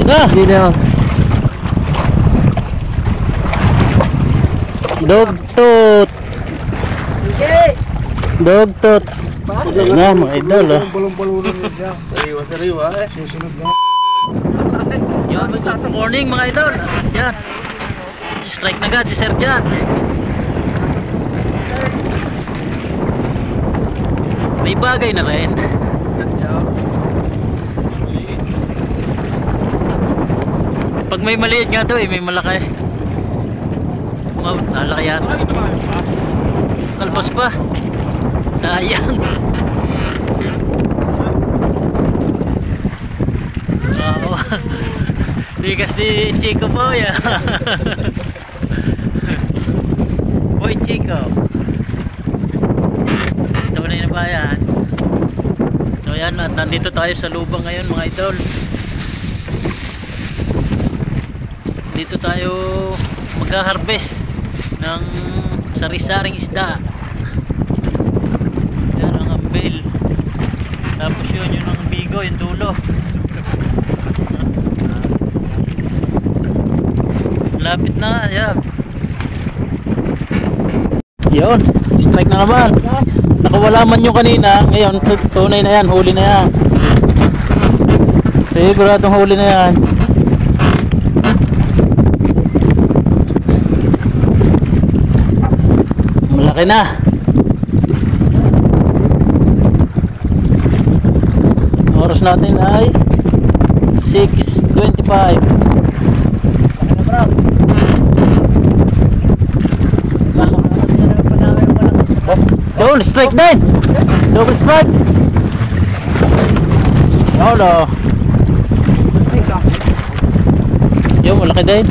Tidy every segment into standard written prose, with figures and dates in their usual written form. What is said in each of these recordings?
Na. Dugtot. Dugtot. Na mga idol oh. Sariwa eh. Yan, good morning mga idol. Yan. Strike na agad si Sir Jan. May bagay na rin. Pag may maliit nga to eh, may malaki. Malaki yan. Kalpas pa. Sayang. Wow. Tigas ni Chico po ya. Boy Chico. Ito na yung bayan. So yan, nandito tayo sa lubang ngayon mga idol. Dito tayo mag-harvest ng sari-saring isda. Yan ang ambil. Tapos yun ang bigo, yung dulo. Lapit na, yan. Yun, strike na naman. Nakawala man yung kanina. Ngayon, tunay na yan, huli na yan. Siguradong huli na yan. Malaki na. Oras natin ay 6:25. Yun, strike din. Double strike. Yolo. Yun, malaki din.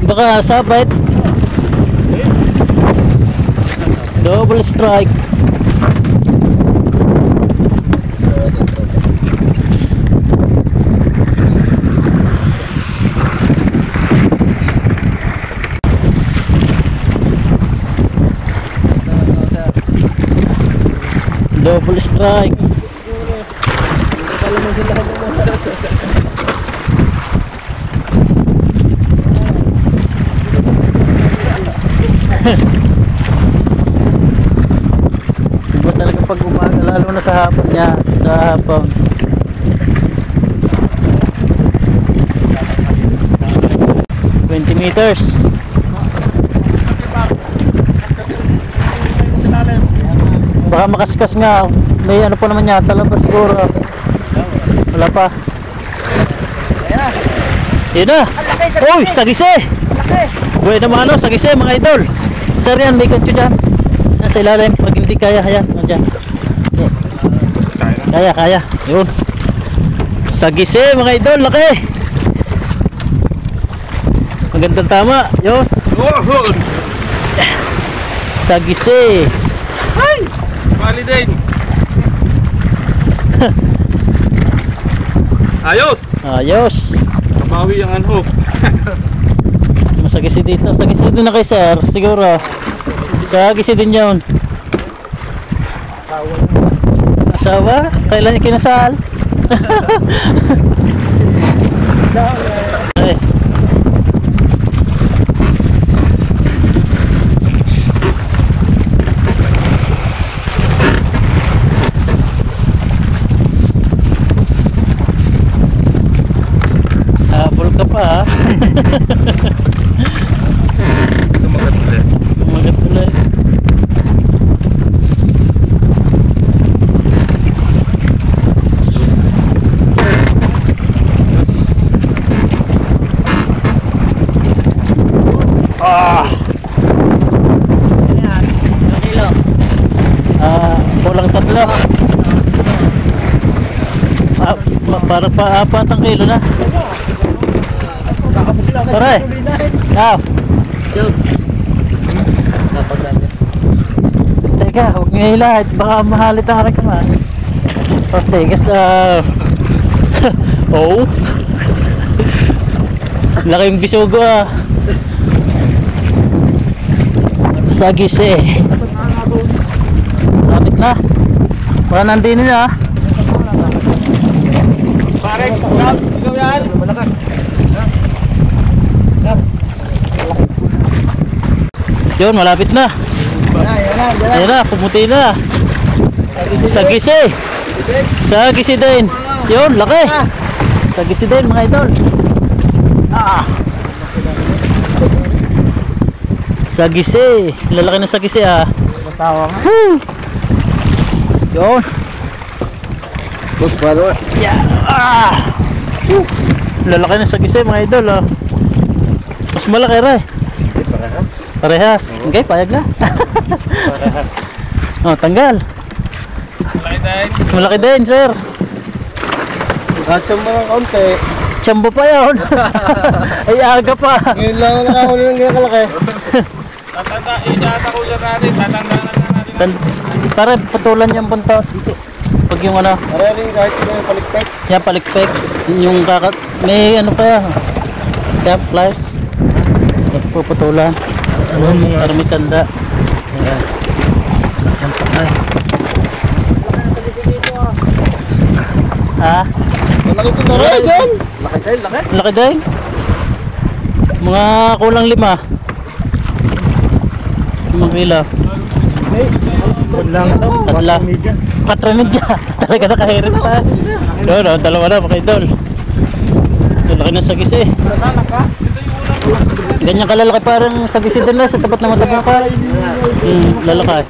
Baka sabit. Double strike. Double strike. Iba talaga pag umaga, lalo na sa hapon niya, sa hapon. $20 baka makaskas nga, may ano po naman yata, wala pa siguro. Wala pa. Yun na. Uy, sagise. Buhay naman ano, sagise mga idol. Sir yan, may gancho dyan. Nasa ilalim, pag hindi kaya, ayan, dyan. Kaya. Yun. Sagise mga idol, laki. Magandang tama, yun. Sagise. Bali din. Ayos. Kabawi ang anhok. Masagisi dito. Sagisi din na kay sir. Siguro. Sagisi din yun. Asawa? Kailan niya kinasal? Ay. Pa Tumagat ulit. Kulang 3. Para pa 4 kilo na. Pare. Now. Teka, huwag nga hilahat. Baka mahalit ang aking kaman. Okay, guys. Oh. Laki yung bisugo ah. Sagise. Lapit na. Baka nandinin na ah. pare. Ikaw yan. Malakas. Yun, malapit na. Ayan na, pumuti na. Sagisi. Sagisi din. Yun, laki. Sagisi din mga idol. Sagisi. Lalaki na sagisi ah. Masawa nga. Yun. Bus paro. Lalaki na sagisi mga idol ah. Mas malaki rin. Parehas. Okay, payag na. Oh, tanggal. Malaki din. Malaki din, sir. Kacham mo ng kaunti. Tsambo pa yun. Ay, aga pa. Ngayon lang ang nakahuli ng ganyan kalaki. Itatakulan natin. Tatanggalan na natin. Tara, patulan yung punta dito. Pag yung ano, Para rin kahit ito yung palikpek. yan palikpek. Yung kakat, may ano pa yan. Kaya flights. Puputulan. Para may tanda. Ayan. Saan pa tayo? Ha? Malaki ito na rin dyan. Laki din. Mga kulang 5. 5 kilo. Tatla. 4 medya. Talaga nakahirit pa. No, dalawa na mga idol. Laki ng sagisi. Ganyan kalalaki parang sagisi din na sa tapat ng mata ka. Lalaki.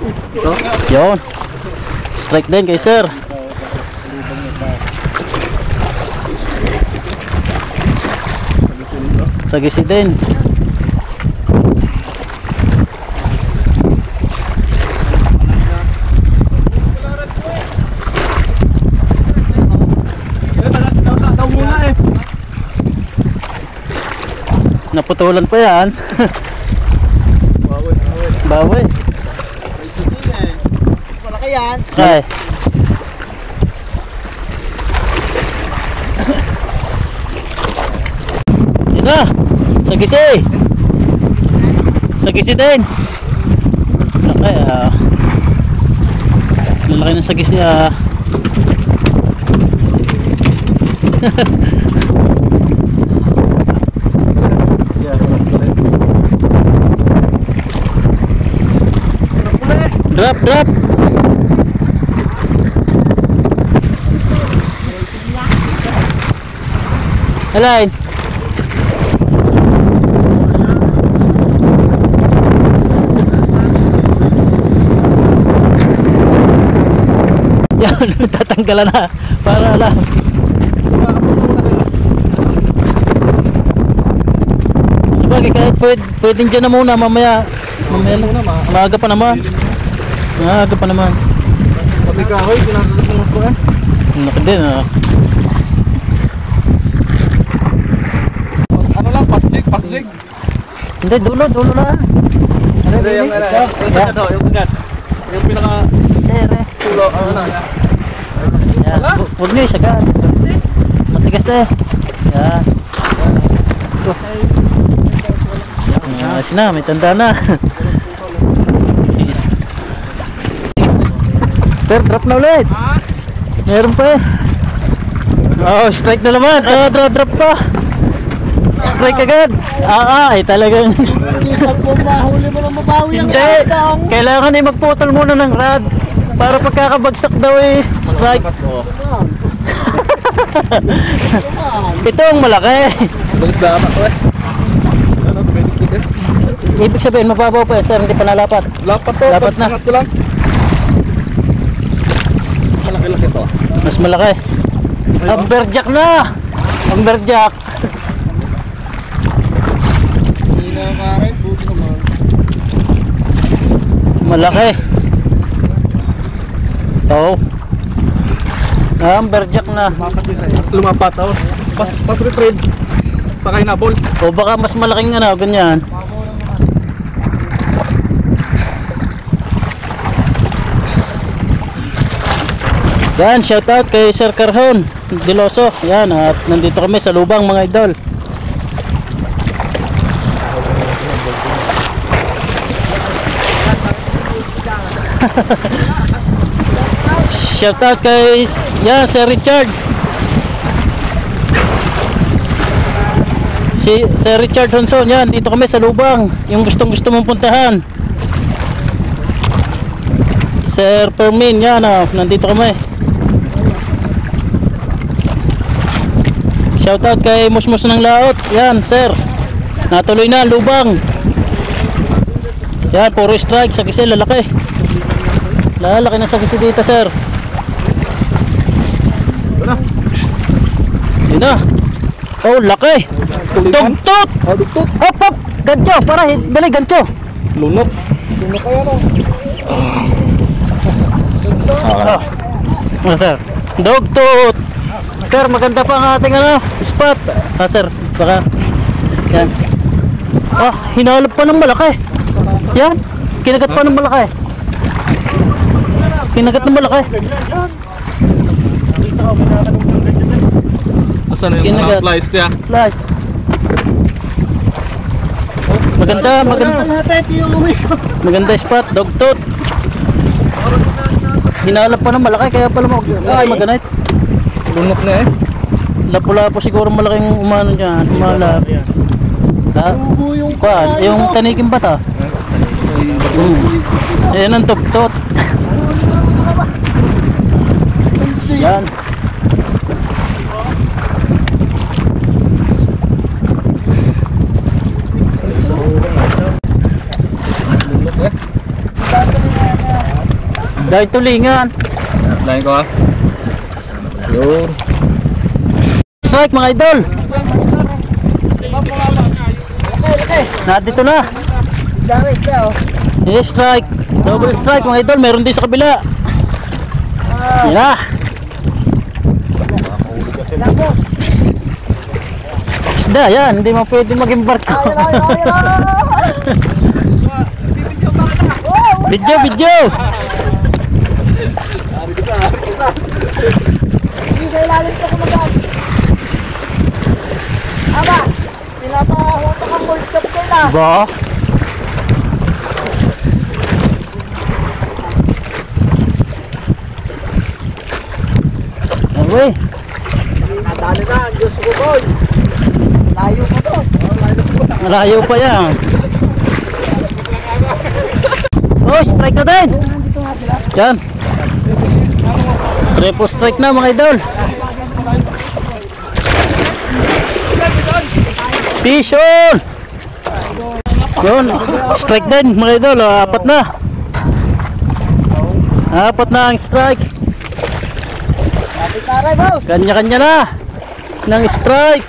Yun. Strike din kay sir. Sagisi din. Naputulan pa yan. Bawi. Malaki yan. Ay. Yan na. Sagisi. Sagisi din. Okay, lalaki ng sagisi Drop. Alain. Yan, tatanggalan na para alam. Sabagay kahit pwedeng dyan na muna mamaya lang. Maaga pa naman. Maaga pa naman. Sabi ka ako, pinakasunod ko eh. Laki din Ano lang, pasjig. Hindi, dulo na. Yung sagat. Yung pinaka tulo. Yan. Huwag nyo isagat. Matigas eh. Yan. Ayos na, may tanda na. Sir, drop na ulit. Meron pa eh. Oh, strike na naman. Drop pa. Strike agad. Ay talagang. Hindi sa pumahuli mo na mabawi ang Hindi. Kailangan ay magputol muna ng rod. Para pagkakabagsak daw eh. Strike. Ito ang malaki. Balis na ako eh. Ibig sabihin, mababaw pa eh, sir. Hindi pa nalapat. Lapat to. Lapat na. Ito lang. Malaki-laki to. Mas malaki. Amberjack na. Amberjack. Hindi na karet, buti naman. Malaki. Ito. Amberjack na. Lumapat ako. Pas-retrade. Sakay na ball. O baka mas malaking ano, ganyan. Yan, shoutout kay Sir Carhon Diloso. Yan, at nandito kami sa lubang mga idol. Shoutout kay yan, Sir Richard. Si Sir Richard Honson, yan, dito kami sa Lubang. Yung gustong mong puntahan. Sir Fermin, yan, nandito kami. Shoutout kay Musmus ng Laot. Yan, sir. Natuloy na, Lubang. Yan, puro strike. Sagisi, lalaki. Lalaki na sagisi dito, sir. Yun na. Oh, laki. Dugtot! Oh, dugtot. Hop, hop! Gancho, para, dali, gancho. Lunok. Lunok kaya no? Sir. Dugtot! Sir, maganda pa ang ating spot. Sir, baka. Yan. Hinalap pa ng malaki. Yan. Kinagat pa ng malaki. Kinagat ng malaki. Asan yung Kinagat. mga flies kaya? Flash. Maganda, maganda spot, dugtot. Hinalap pa ng malaki, kaya pala maganit. Lunok na eh. Lapu-lapo siguro malaking umano dyan, umalap. Yung taniking bata. Ayan ang dugtot. Yan. Dahil tulingan. Lain ko Yun. Strike mga idol. Dito na. Strike. Double strike mga idol. Meron din sa kabila. Yan na. Isda yan. Hindi mo pwede maging barko. Video. Hindi kayo lalim sa kumagat. Aba, pinapahutok ang gold cup ko na. Ba? Uy. Nadali na, ang Diyos ko boy. Layo pa doon. Malayo pa yan. Oh, strike na din. Yan. Triple strike na mga idol. Pishon. Yun, strike din mga idol. Apat na. Apat na ang strike. Kanya-kanya na ng strike.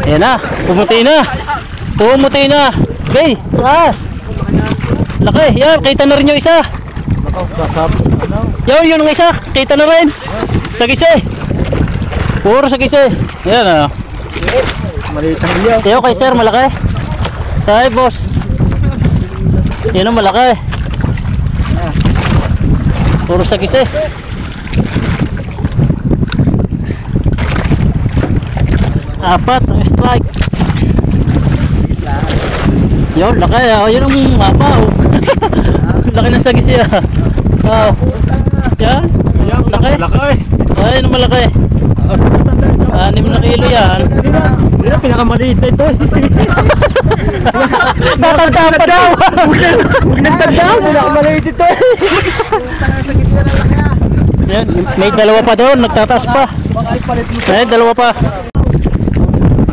Ayan na, pumuti na. Pumuti na. Okay, taas. Laki, yan, kita na rin yung isa. Yun ang isa, kita na rin. Sagisi. Puro sagisi. Ayan Maliit ang liyaw. Tayo kay sir, malaki. Tayo boss. Yan ang malaki. Puro sagisi. Apat ang strike. Yun, laki. Yun ang mapa. Laki ng sagisi. Yan. Laki. Ayun ang malaki. 6 na kilo yan. Hindi na, pinakamaliit na ito. Tatanda pa daw. Pinakamaliit ito. Yan, may dalawa pa doon, nagtataas pa. Ay, dalawa pa.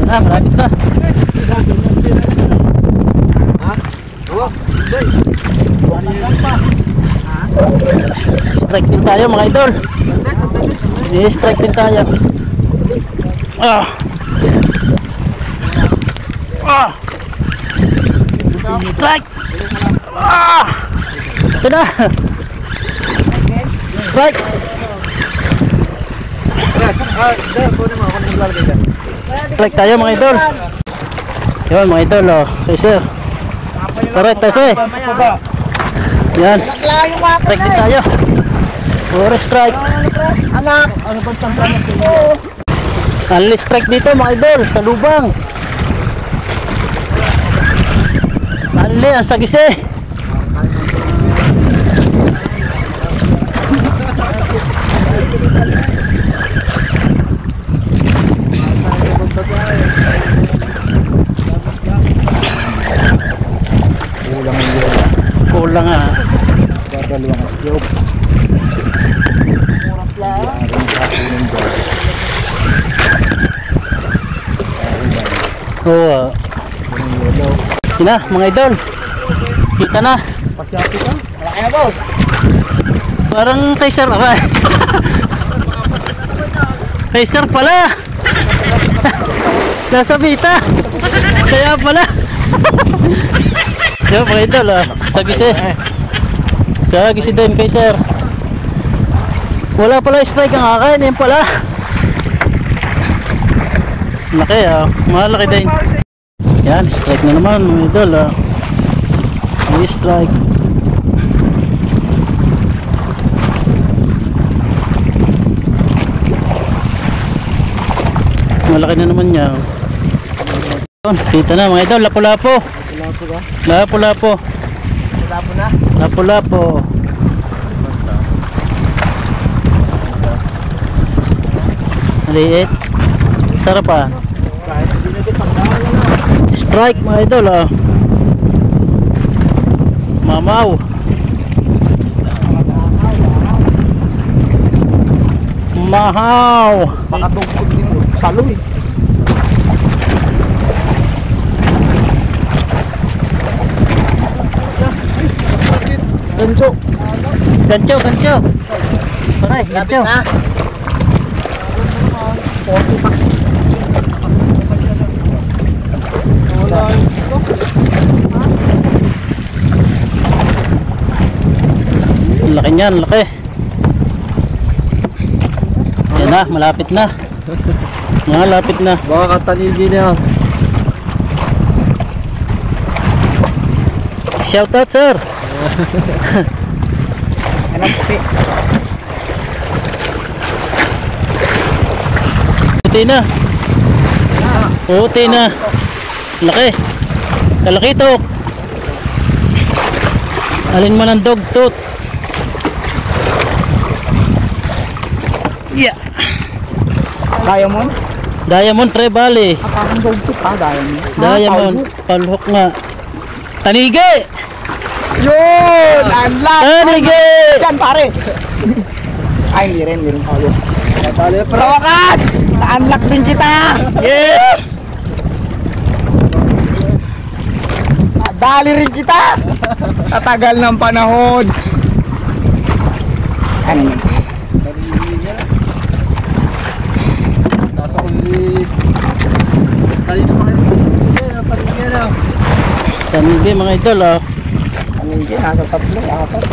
Malapit na. Strike din tayo mga idol. Strike din tayo. Strike. Ito na. Strike. Strike tayo mga idol. Yun mga idol, say sir. Correct kasi. Yan. Strike din tayo. Puro strike. Anak, ano bang samplan mo? Only strike dito mga idol sa Lubang. Only ang sagisi. Oo. Ito na, mga idol. Kita na. Pasyati ka? Malaki na, boss. Parang kay sir ako eh. Kay sir pala. Nasa Vita. Kaya pala. Yo, mga idol ah. Sagisi. Sagisi din kay sir. Wala pala strike ang akin. Yan pala. Laki ah. Malaki din. Yan, strike na naman mga idol ah. May strike. Malaki na naman niya. Kita na mga idol, lapu-lapo. Lapo ba? Lapu-lapo. Lapo na? Lapu-lapo. Maliit. Sarapan. Kahit hindi na din pagkain na. Strike mga idol ah. Mamaw. Mahaw. Baka tugtog din mo. Salo eh. Gancho. Gancho, gancho. Paray, gancho. Na. Laki niyan, laki. Yan na, malapit na. Malapit na. Baka katanigi niya. Shout out sir. Anong puti? Puti na. Puti na. Laki. Kalakitok. Alin man ang dog tooth. Yeah. Diamond? Diamond Trevally. Parang dogtooth ha, diamond. Diamond. Palhok nga. Tanigi. Yun! Unlock! Tanigi. Yan pare! Ay, meron tayo. Sa wakas! Na-unlock din kita! Yeah. Dali rin kita! Tatagal ng panahon! Ano yun? Nasa ulit. Talito pa kayo. Tanigi na. Tanigi mga idol ah. Ano yun? Nasa tatlo, apat.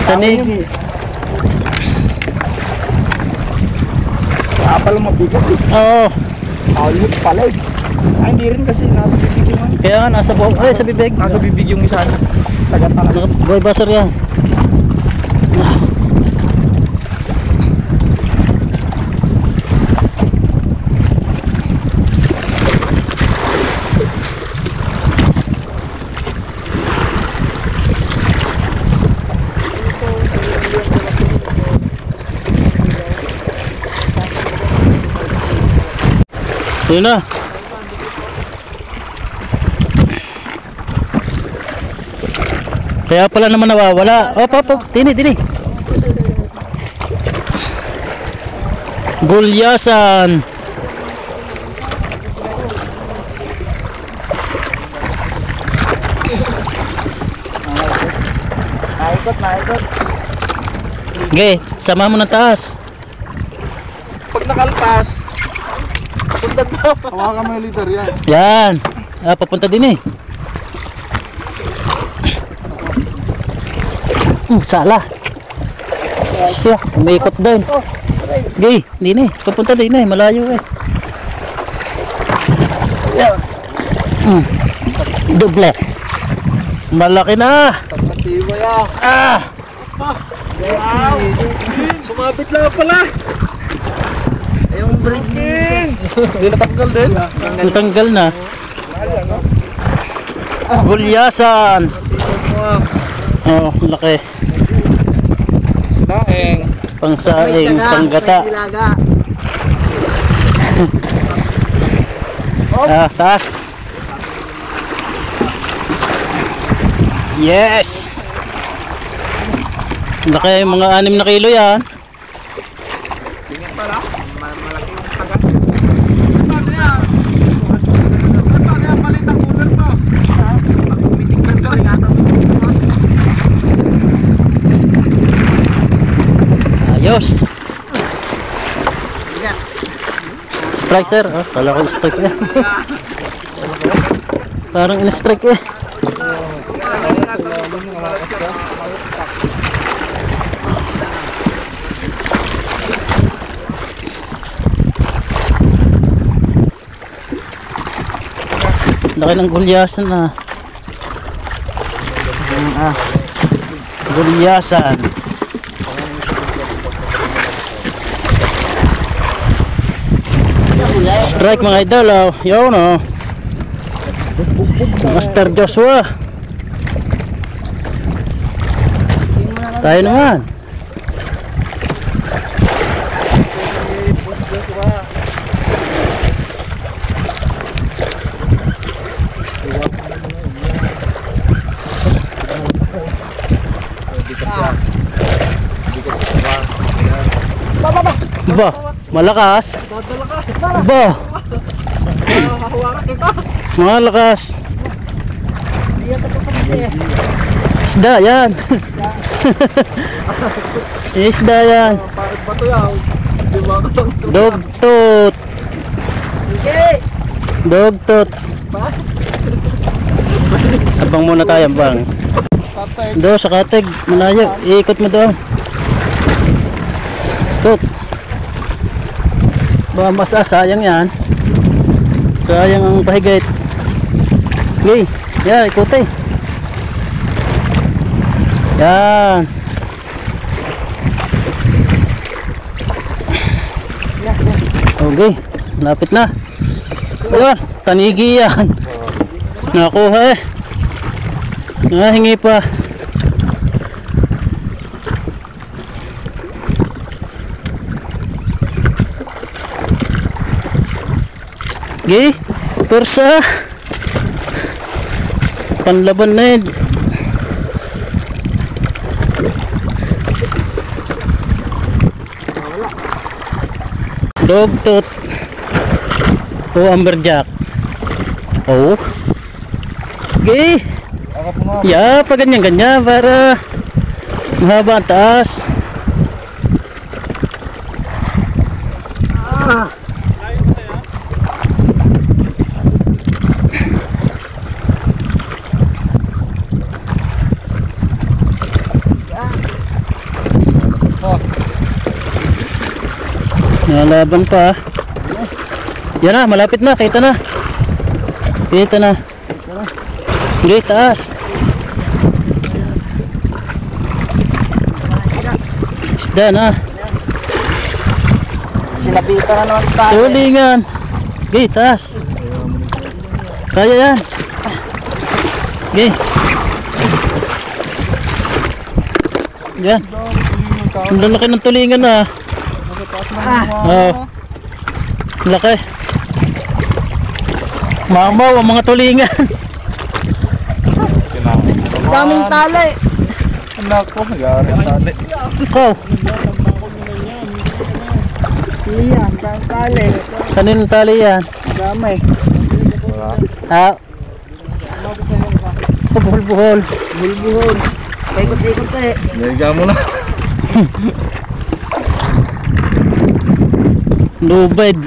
Tanigi. Kaya pala mabigat eh. Oo. Ayun pala eh. Ay, hindi rin kasi nasa bibig yung Kaya nga nasa buhok. Ay, sa bibig. nasa bibig yung isa. Tagat talaga. Boy Basser yan. Yun na. Kaya pala naman nawawala. Op. Tini. Gulyasan. Naikot. Okay, sama mo ng taas. Pag nakalpas, punta to. Hawakan mo yung leader yan. Yan. Papunta din eh. Sala. Siya, umiikot doon. Gay, din eh. Papunta din eh. Malayo eh. Yan. Doble. Malaki na. Pagpasiwa yan. Ah! Wow! Sumabit lang pala. Yung breaking. Hindi natanggal din. Natanggal na. Gulyasan. Oh, laki. Daeng. Pangsaing, panggata. Taas. Yes. Laki, mga 6 na kilo yan. Tingin pala. Malaki yung tagat. Ayos. Strike sir. Oh, kala ko strike eh. Parang in-strike eh. Laki ng gulyasan na. Gulyasan. Strike mga idol, oh. Yun, oh. Master Joshua. Tayo naman. Ba, malakas. Ba. Malakas. Isda yan. Isda yan. Bakit ba ito yan? Di ba ito? Dogtot. Dogtot. Abang muna tayo, bang. Do sa katig, malayo. Iikot mo doon. Tot. Ba mas sayang yan. Sayang ang pahigit. Okay, yan, ikuti. Yan. Okay, lapit na. Ayun, tanigi yan. Nakuha eh. Nahingi pa. Okay, kursa. Panlaban na yun. Dogtot. O amberjack. Oh. Okay. Yeah, pa ganyan-ganyan para mahaba ang taas. Nalaban pa. Yan na, malapit na, kita na. Kita na. Hindi, taas. Isda na. Sinabitan na naman tayo. Tulingan. Okay, taas. Kaya yan. Okay. Yan. Ang lalaki ng tulingan na. Oh. Laki. Mamaw ang mga tulingan. Daming tali. Anak ko, nag-aaral ang tali. Ikaw, Iyan, daming tali. kaninong tali yan? Damay. Ha? Buhol-buhol. Bulbuhol. Paikot-ikot eh. Naliga mo na. Lubed.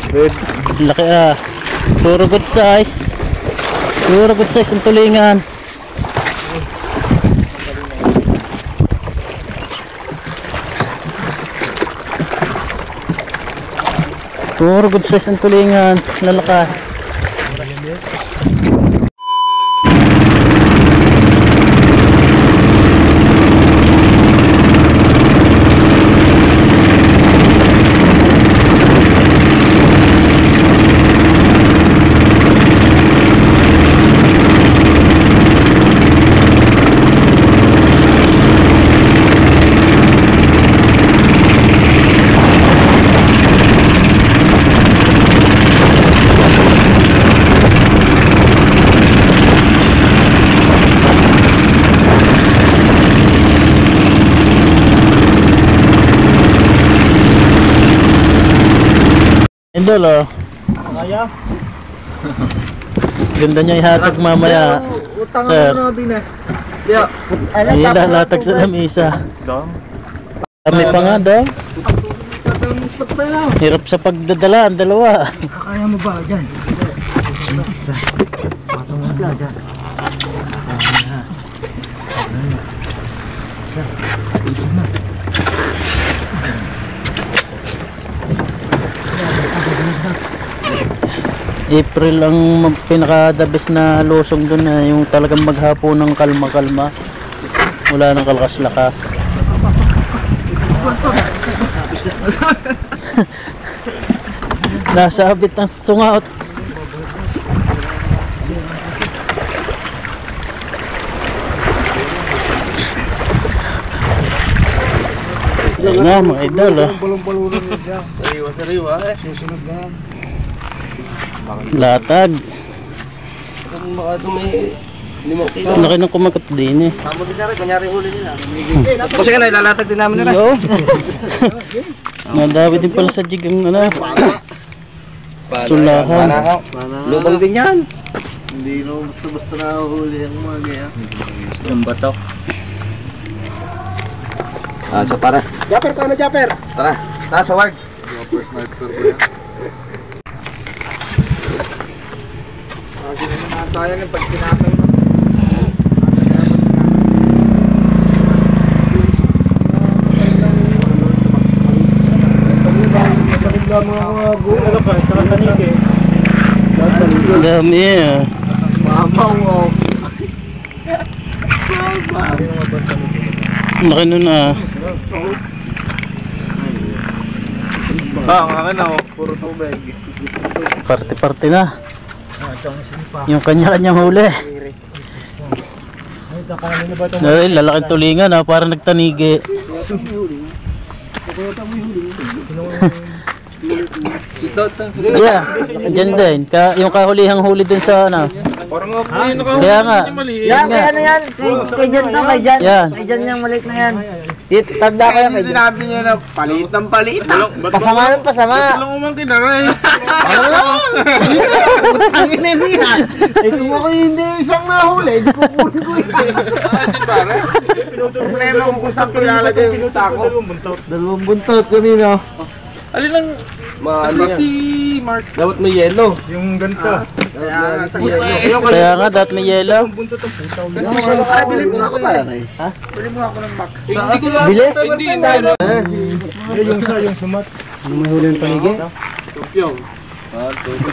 Red. Laki ah. Puro good size. Puro good size ang tulingan. Puro good size ang tulingan. Lalaki. Idol oh. Kaya? Ganda niya ihatag mamaya. Utang Sir. na din eh. Yeah. Ayan, latag sa lamisa. Dong. Kami pa nga daw. Hirap sa pagdadala, ang dalawa. Kaya mo ba dyan? April ang pinaka the best na lusong dun na yung talagang maghapon ng kalma-kalma. Wala nang kalakas-lakas. Nasabit ang sungaot. Yan nga mga idol, oh. Balong-balong na siya. Sariwa eh. Susunod na yan. Latag. Kung baka may 5 kilo. Laki ng kumagat din eh. Tama din na rin, kanyari huli nila. Kasi nga ilalatag din namin nila. Yo. Nadawi din pala sa jig ang ano. Sulahan. Lubang din yan. Hindi no, basta-basta nahuhuli ang mga ganyan. Yung batok. Ah, so para. Japper, tama Japper! Tara, tara sa ward. Japper sniper ko yan. Lagi na naman tayo ng pag tinapay mo. Ang dami eh. Mamaw mo. Laki nun ah. Ang akin ako, puro tubig. Parte-parte na. Yung kanya-kanyang huli. Ay, lalaking tulingan ah. Parang nagtanigi. Yeah, dyan din. Yung kahulihang huli dun sa ano. Parang ako yun ako. Kaya nga. Yan, kay ano yan? Kay Jan to, kay Jan. Yan. Kay Jan yung maliit na yan. Tagda ko yan kay Jan. Sinabi niya na palit ng palit. Pasama ng pasama. Walang umangkin na rin. Ang ina niya. Eh kung ako hindi isang nahuli, hindi ko kunin ko ito. Problema ko kung saan pilalagay yung tako. Dalawang buntot kanina. Alin lang. Ano yan? Mark. Dapat may yellow. Yung ganito. Kaya nga, dapat may yelo. Bili mo ako ba? Ha? Bili mo ako ng box. Bili? Yung sumat. Ano may huli ng panigi?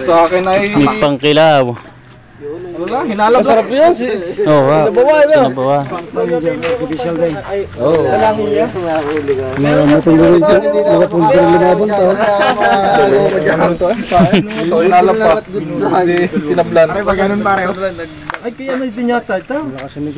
Sa akin ay... May pangkilaw. Wala, hinalap. Masarap yun. Oo, wow. Nabawa na. Nabawa. Artificial guy. Oo. Meron mo itong gawin dyan. Nakapunta rin minabon to. Ito, hinalap pa. Tinablan. Pare, pag ganun pare. Ay, kaya may pinyata ito. Wala kasi may